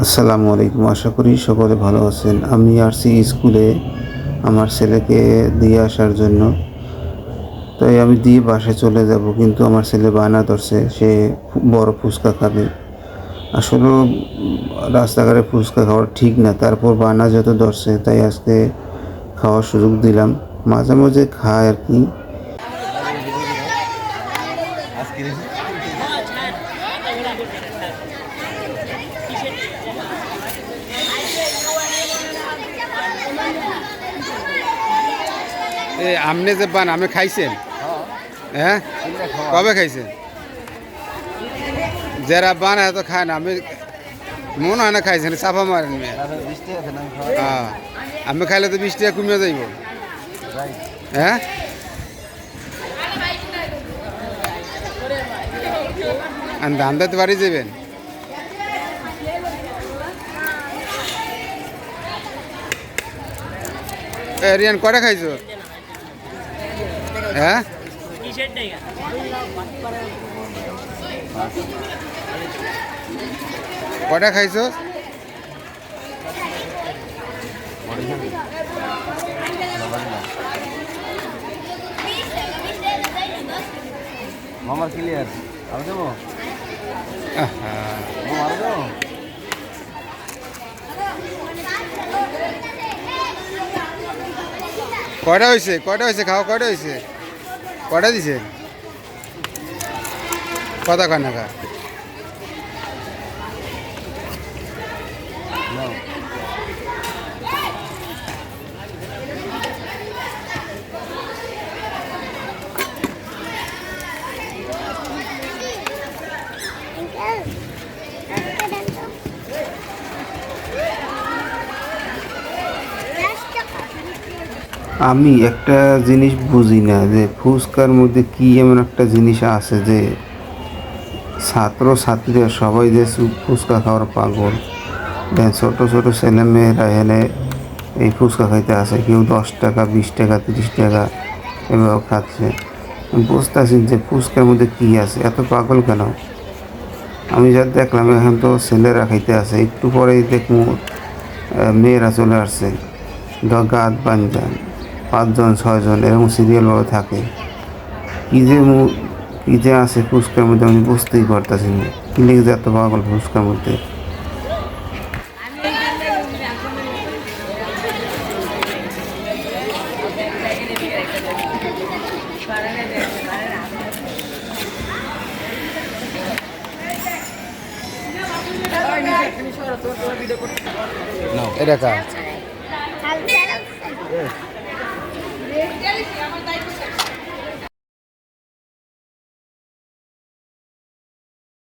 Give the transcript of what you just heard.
আসসালামু আলাইকুম। আশা করি সকলে ভালো আছেন। আমি আসছি স্কুলে আমার ছেলেকে দিয়ে আসার জন্য। তাই আমি দিয়ে বাসায় চলে যাব, কিন্তু আমার ছেলে বায়না ধরছে সে বড় ফুচকা খাবে। আসলেও রাস্তাঘাটে ফুচকা খাওয়া ঠিক না, তারপর বায়না যত ধরছে তাই আজকে খাওয়ার সুযোগ দিলাম। মাঝে মাঝে খায় আর কি। আপনি যে বান আপনি খাইছেন? হ্যাঁ, কবে খাইছেন? যারা বান এত খায় না, আমি মনে হয় না খাইছেন, চাপা মারেন। হ্যাঁ, আমি খাইলে তো 20 টাকা কমিয়ে যাইব। হ্যাঁ, ধান্দাতে বাড়ি যাবেন? রিয়ান কটা খাইছো? হ্যাঁ, কটা খাইছো? মামার ক্লিয়ার আমি দেবো মামার দেবো কটা হয়েছে? কটা হয়েছে? খাওয়া কটা হয়েছে? কটা দিছে? কথা কান্না খা। আমি একটা জিনিস বুঝি না যে ফুচকার মধ্যে কি এমন একটা জিনিস আছে যে ছাত্র ছাত্রীরা সবাই যে ফুচকা খাওয়ার পাগল। ছোট ছোট ছেলে মেয়েরা এনে এই ফুচকা খাইতে আসে, কেউ 10 টাকা, 20 টাকা, 30 টাকা এভাবে খাচ্ছে। আমি বুঝতেছি যে ফুচকার মধ্যে কি আছে, এত পাগল কেন? আমি যা দেখলাম এখন তো ছেলেরা খাইতে আসে, একটু পরেই দেখবো মেয়েরা চলে আসছে গাত বান্ধা 5 জন 6 জন এরকম সিরিয়ালভাবে থাকে। কী যে আছে ফুচকার মধ্যে আমি বুঝতেই পারতেছি না, কী লেগে যে এত পাগল ফুচকার মধ্যে। এটা কা